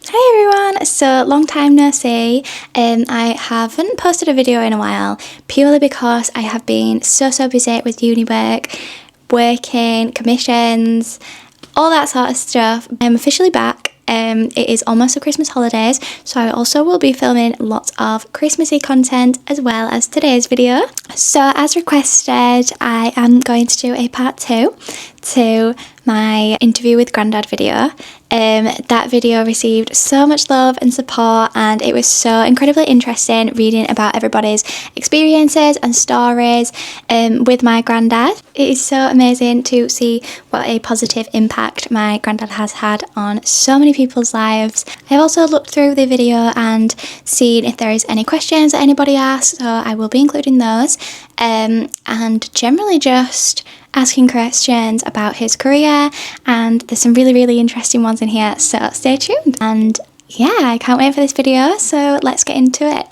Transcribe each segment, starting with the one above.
Hi everyone, so long time no see. I haven't posted a video in a while purely because I have been so busy with uni work, working, commissions, all that sort of stuff. I'm officially back. It is almost the Christmas holidays, so I also will be filming lots of Christmassy content as well as today's video. So as requested, I am going to do a part 2 to my interview with Grandad video. That video received so much love and support, and it was so incredibly interesting reading about everybody's experiences and stories with my granddad. It is so amazing to see what a positive impact my granddad has had on so many people's lives. I've also looked through the video and seen if there is any questions that anybody asked, so I will be including those, and generally just asking questions about his career, and there's some really interesting ones in here, so stay tuned. And yeah, I can't wait for this video, so let's get into it.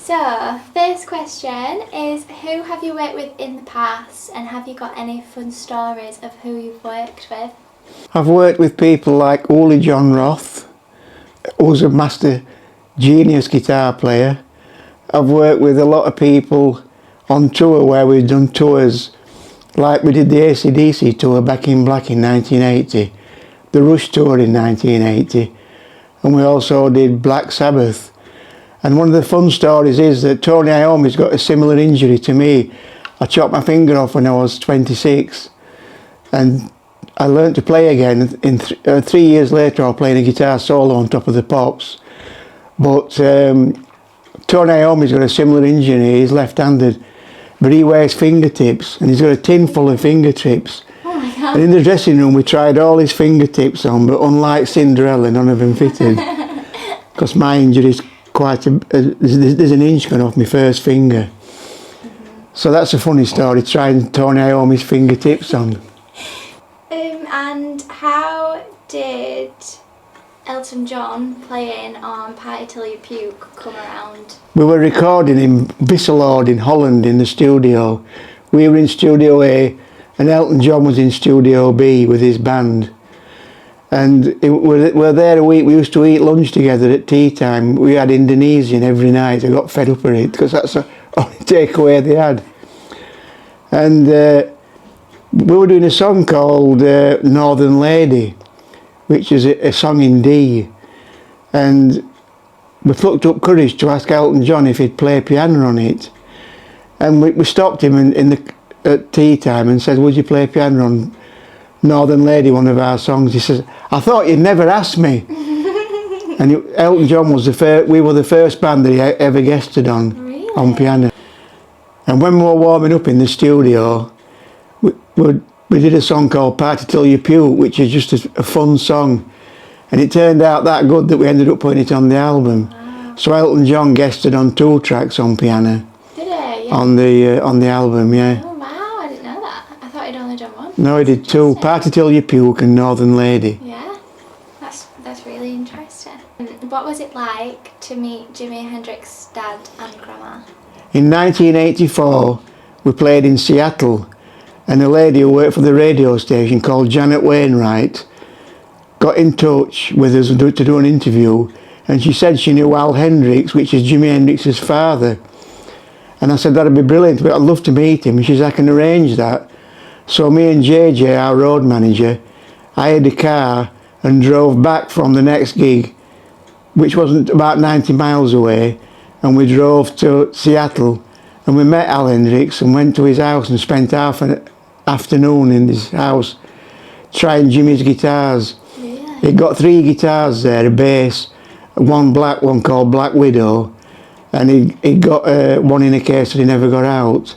So, first question is, who have you worked with in the past, and have you got any fun stories of who you've worked with? I've worked with people like Elton John Roth, who's a master genius guitar player. I've worked with a lot of people on tour where we've done tours, like we did the AC/DC tour Back in Black in 1980, the Rush tour in 1980, and we also did Black Sabbath. And one of the fun stories is that Tony Iommi's got a similar injury to me. I chopped my finger off when I was 26, and I learnt to play again. In 3 years later, I was playing a guitar solo on Top of the Pops. But Tony Iommi's got a similar injury. He's left-handed, but he wears fingertips, and he's got a tin full of fingertips. Oh my God. And in the dressing room, we tried all his fingertips on, but unlike Cinderella, none of them fitted. Because my injury is there's an inch gone off my first finger. So that's a funny story, trying Tony Iommi's fingertips on. And how did Elton John playing on Party Till You Puke come around? We were recording in Wisseloord in Holland in the studio. We were in Studio A and Elton John was in Studio B with his band. And we're there a week. We used to eat lunch together at tea time. We had Indonesian every night. I got fed up with it because that's the only takeaway they had. And we were doing a song called Northern Lady, which is a song in D. And we plucked up courage to ask Elton John if he'd play piano on it. And we stopped him at tea time and said, "Would you play piano on Northern Lady, one of our songs?" He says, "I thought you'd never ask me." And Elton John was we were the first band that he ever guested on. Really? On piano. And when we were warming up in the studio, we did a song called Party Till You Puke, which is just a fun song. And it turned out that good that we ended up putting it on the album. Wow. So Elton John guested on 2 tracks on piano. Did he? Yeah. On the album, yeah. Oh wow, I didn't know that. I thought he'd only done one. No, he did 2, Party Till You Puke and Northern Lady. Yeah, that's really interesting. What was it like to meet Jimi Hendrix's dad and grandma? In 1984, we played in Seattle, and a lady who worked for the radio station called Janet Wainwright got in touch with us to do an interview, and she said she knew Al Hendrix, which is Jimi Hendrix's father. And I said, "That'd be brilliant, but I'd love to meet him." And she said, "I can arrange that." So me and JJ, our road manager, hired a car and drove back from the next gig, which wasn't about 90 miles away, and we drove to Seattle, and we met Al Hendrix and went to his house and spent half an afternoon in his house trying Jimmy's guitars. Really? He'd got 3 guitars there, a bass, one black one called Black Widow, and he'd got one in a case that he never got out.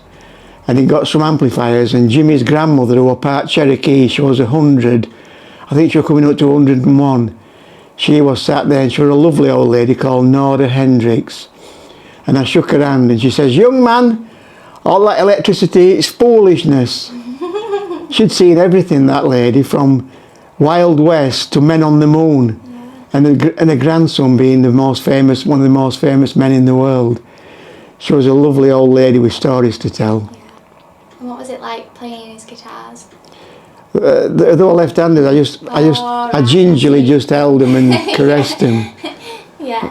And he got some amplifiers, and Jimmy's grandmother, who was part Cherokee, she was 100, I think she was coming up to 101. She was sat there, and she was a lovely old lady called Hendrix. And I shook her hand, and she says, "Young man, all that electricity, it's foolishness." She'd seen everything, that lady, from Wild West to Men on the Moon, and her grandson being one of the most famous men in the world. She was a lovely old lady with stories to tell. And what was it like playing his guitars? They were left-handed. I gingerly just held them and caressed them. Yeah.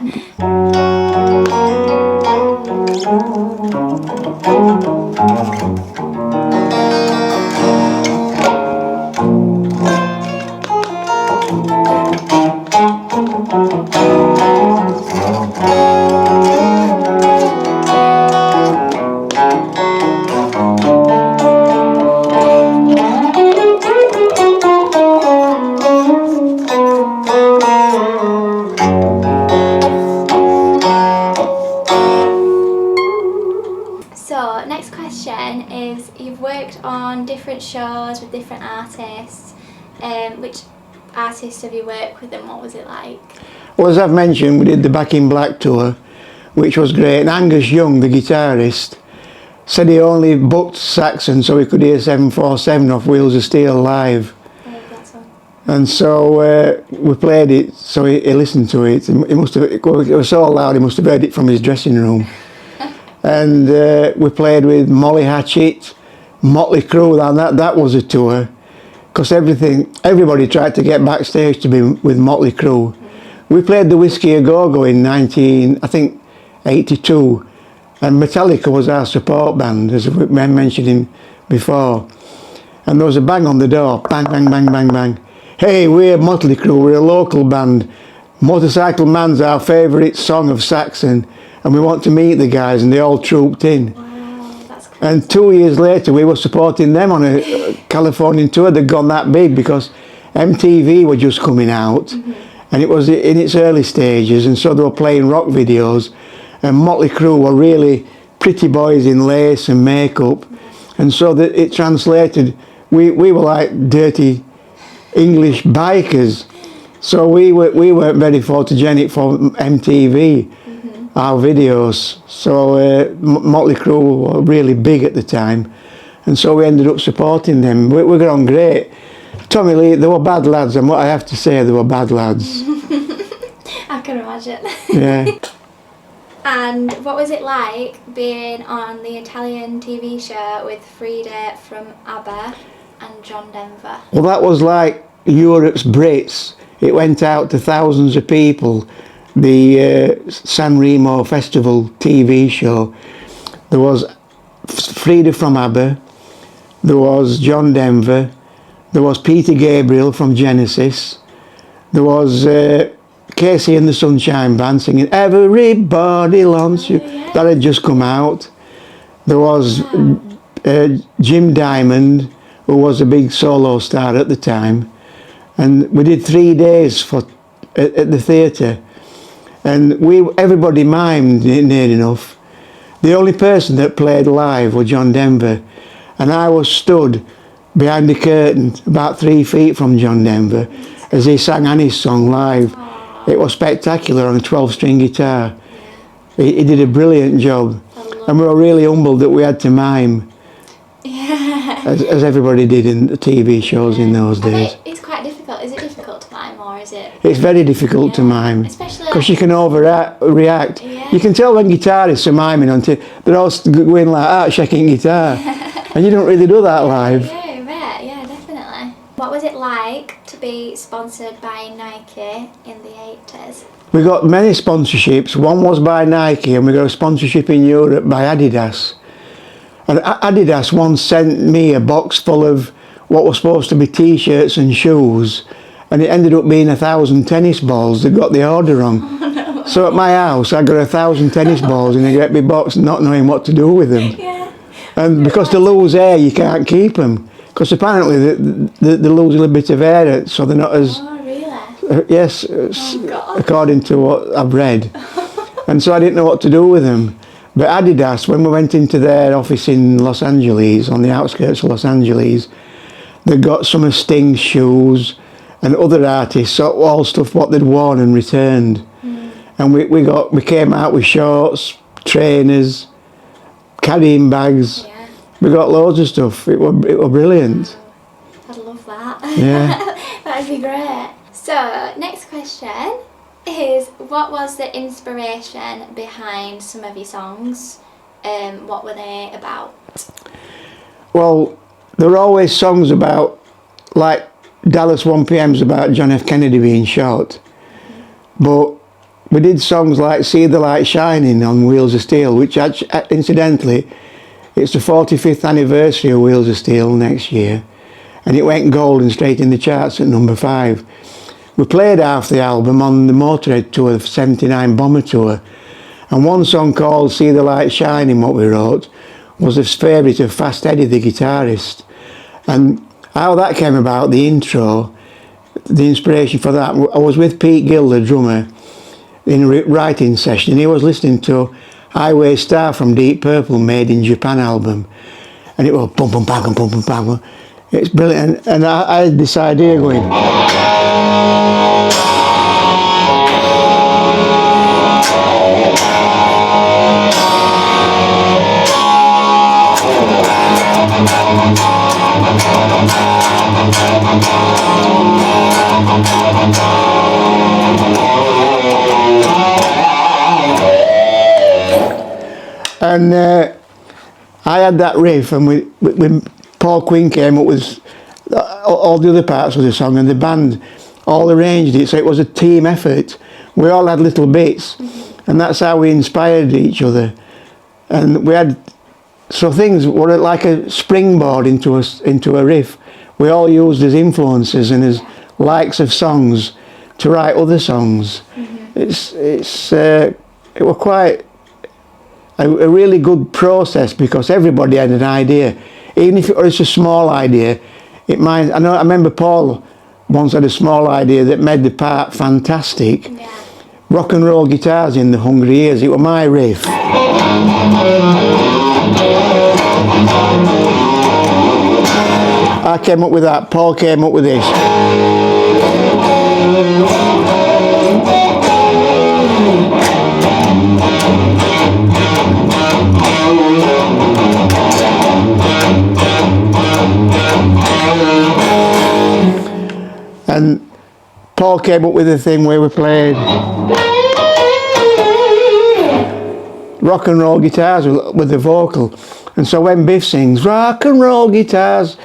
So, next question is, you've worked on different shows with different artists. Which artists have you worked with and what was it like? Well, as I've mentioned, we did the Back in Black tour, which was great. And Angus Young, the guitarist, said he only booked Saxon so he could hear 747 off Wheels of Steel live. And so we played it, so he listened to it. It was so loud, he must have heard it from his dressing room. And we played with Molly Hatchet, Motley Crue, and that was a tour. Because everybody tried to get backstage to be with Motley Crue. We played the Whiskey A Go-Go in 1982, and Metallica was our support band, as we mentioned before. And there was a bang on the door, bang, bang, bang, bang, bang. "Hey, we're Motley Crue, we're a local band. Motorcycle Man's our favourite song of Saxon, and we want to meet the guys," and they all trooped in. Wow, that's cool. And 2 years later, we were supporting them on a Californian tour. They'd gone that big because MTV were just coming out, and it was in its early stages, and so they were playing rock videos, and Motley Crue were really pretty boys in lace and makeup, and so that it translated. We were like dirty English bikers, so we weren't very photogenic for MTV. Our videos, so Motley Crue were really big at the time, and so we ended up supporting them. We got on great. Tommy Lee, they were bad lads, and what I have to say, they were bad lads. I can imagine. Yeah. And what was it like being on the Italian TV show with Frida from ABBA and John Denver? Well, that was like Europe's Brits. It went out to thousands of people. The San Remo Festival TV show. There was Frida from ABBA, there was John Denver, there was Peter Gabriel from Genesis, there was Casey and the Sunshine Band singing "Everybody Wants You." That had just come out. There was Jim Diamond, who was a big solo star at the time, and we did 3 days at the theatre. And everybody mimed near enough. The only person that played live was John Denver, and I was stood behind the curtain about 3 feet from John Denver as he sang Annie's song live. It was spectacular on a 12-string guitar. He did a brilliant job, and we were really humbled that we had to mime, as everybody did in the TV shows in those days. It's quite difficult. Is it difficult to mime, or is it? It's very difficult to mime, especially because you can overreact. Yeah. You can tell when guitarists are miming until they're all going like that, shaking guitar, and you don't really do that live. Yeah, right. Yeah, definitely. What was it like to be sponsored by Nike in the 80s? We got many sponsorships. One was by Nike, and we got a sponsorship in Europe by Adidas. And Adidas once sent me a box full of what was supposed to be t-shirts and shoes, and it ended up being 1,000 tennis balls. They got the order wrong. Oh, no. So at my house, I got 1,000 tennis balls in a great big box, not knowing what to do with them. Yeah. And because they lose air, you can't keep them. Because apparently they lose a little bit of air, so they're not as... Oh, really? Yes, God. according to what I've read. And so I didn't know what to do with them. But Adidas, when we went into their office in Los Angeles, on the outskirts of Los Angeles, they got some of Sting's shoes and other artists, so all stuff what they'd worn and returned. And we came out with shorts, trainers, carrying bags. Yeah. We got loads of stuff. It were brilliant. I'd love that. Yeah. That'd be great. So, next question is, what was the inspiration behind some of your songs? What were they about? Well, there were always songs about, like Dallas 1PM's about John F. Kennedy being shot. But we did songs like See the Light Shining on Wheels of Steel, which incidentally, it's the 45th anniversary of Wheels of Steel next year. And it went gold and straight in the charts at number 5. We played half the album on the Motorhead tour, the 79 Bomber tour. And one song called See the Light Shining, what we wrote, was a favourite of Fast Eddie, the guitarist. And how that came about, the intro, the inspiration for that, I was with Pete Gill, the drummer, in a writing session, and he was listening to Highway Star from Deep Purple, Made in Japan album. And it was bum bum bam bum bum bam. It's brilliant. And I had this idea going, and I had that riff, and when Paul Quinn came up with all the other parts of the song, and the band all arranged it, so it was a team effort. We all had little bits, and that's how we inspired each other. And we had, so things were like a springboard into a riff. We all used as influences and as likes of songs to write other songs. It was quite a really good process, because everybody had an idea, even if it was a small idea. I remember Paul once had a small idea that made the part fantastic. Yeah. Rock and roll guitars in the Hungry Years. It was my riff. I came up with that. Paul came up with this. And Paul came up with a thing where we played rock and roll guitars with the vocal. And so when Biff sings rock and roll guitars,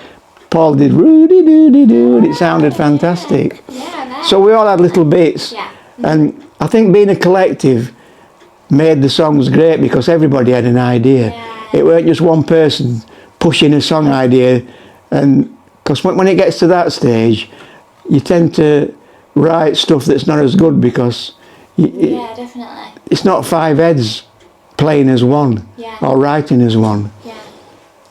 Paul did roody doody doo, and it sounded fantastic. Yeah, nice. So we all had little bits. Yeah. And I think being a collective made the songs great, because everybody had an idea. Yeah. It weren't just one person pushing a song idea. And because when it gets to that stage, you tend to write stuff that's not as good, because Yeah, definitely. it's not 5 heads playing as one, Yeah. or writing as one. Yeah,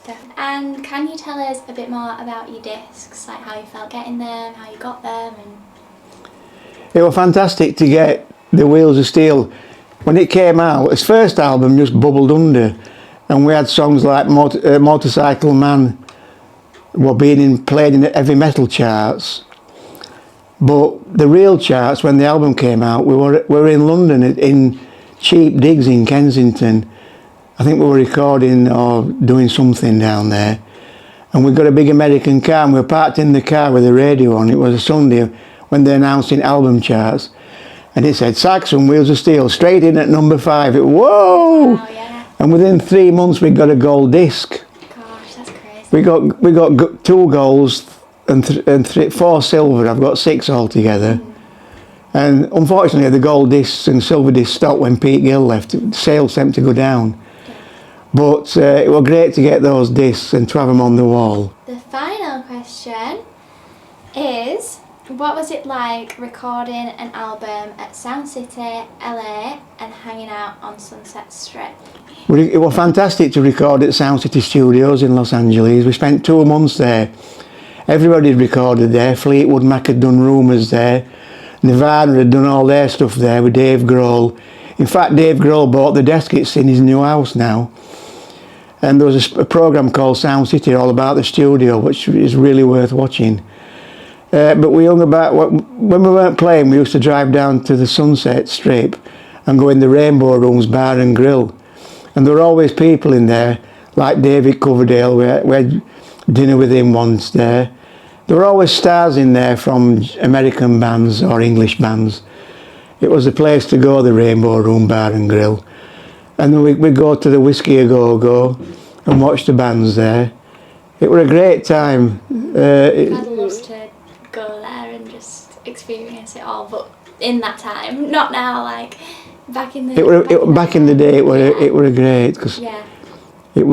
definitely. And can you tell us a bit more about your discs, like how you felt getting them, how you got them, and It was fantastic to get the Wheels of Steel. When it came out, his first album just bubbled under, and we had songs like Motorcycle Man were played in the heavy metal charts. But the real charts, when the album came out, we were in London in cheap digs in Kensington. I think we were recording or doing something down there, and we got a big American car, and we were parked in the car with the radio on. It was a Sunday when they announced in album charts, and it said Saxon Wheels of Steel straight in at number 5. Whoa! oh yeah, And within 3 months we got a gold disc. gosh, that's crazy. We got 2 golds and 4 silver. I've got 6 altogether. And unfortunately the gold discs and silver discs stopped when Pete Gill left. Sales seemed to go down. But it was great to get those discs and to have them on the wall. The final question is, what was it like recording an album at Sound City, LA, and hanging out on Sunset Strip? Well, it was fantastic to record at Sound City Studios in Los Angeles. We spent 2 months there. Everybody had recorded there. Fleetwood Mac had done Rumours there. Nirvana had done all their stuff there with Dave Grohl. In fact, Dave Grohl bought the desk. It's in his new house now. And there was a program called Sound City all about the studio, which is really worth watching. But we hung about, when we weren't playing, we used to drive down to the Sunset Strip and go in the Rainbow Rooms Bar and Grill. And there were always people in there, like David Coverdale. We had dinner with him once there. There were always stars in there from American bands or English bands. It was the place to go, the Rainbow Room Bar and Grill. And then we'd go to the Whiskey A Go Go and watch the bands there. It was a great time. I'd love to go there and just experience it all, but in that time, not now, like back in the back in the day, it was great, because it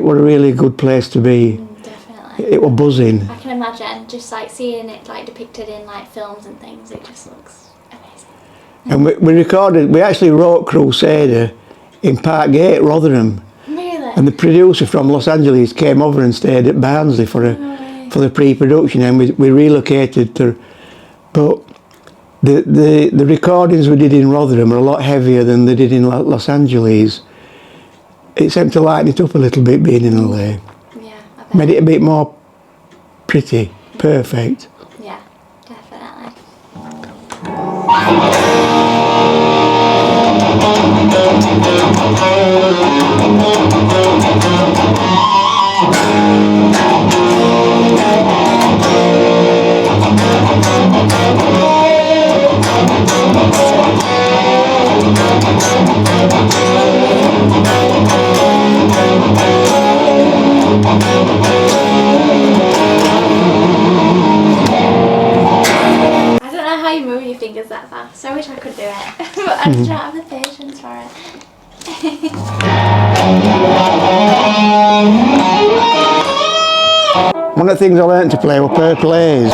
was a really good place to be. Definitely. It was buzzing. I can imagine just like seeing it like depicted in like films and things. It just looks amazing. And we actually wrote Crusader in Parkgate, Rotherham. Really? And the producer from Los Angeles came over and stayed at Barnsley for the pre-production, and we relocated to. But the recordings we did in Rotherham are a lot heavier than they did in Los Angeles. It seemed to lighten it up a little bit being in LA. Yeah, I bet. Made it a bit more pretty, perfect. Yeah, definitely. I don't know how you move your fingers that fast. I wish I could do it, but I just don't have the patience for it. One of the things I learned to play were Purple Haze.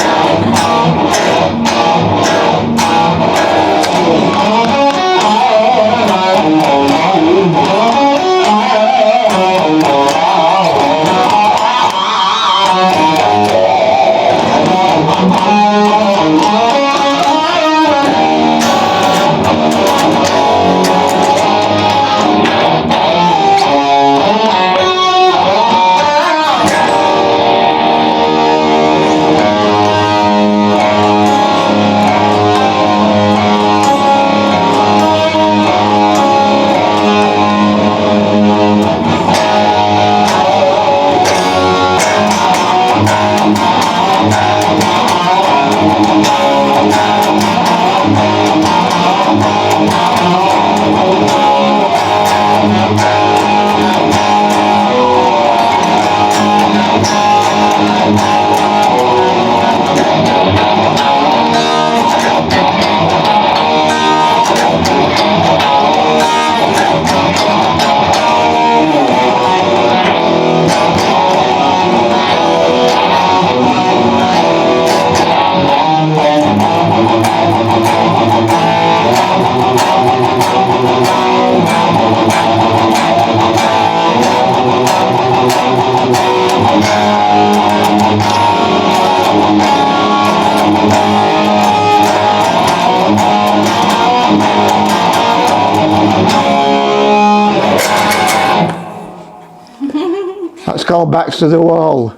That's called Backs to the Wall.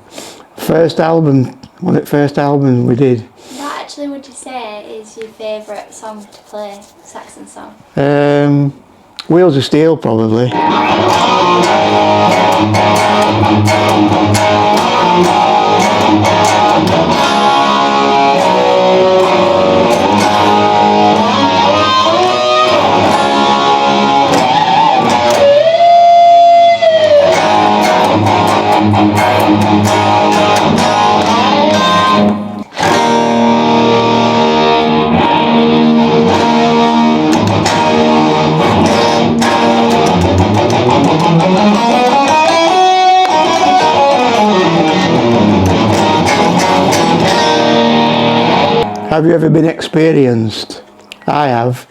First album, one of the first albums we did. What actually would you say is your favourite song to play, Saxon song? Wheels of Steel, probably. Have you ever been experienced? I have.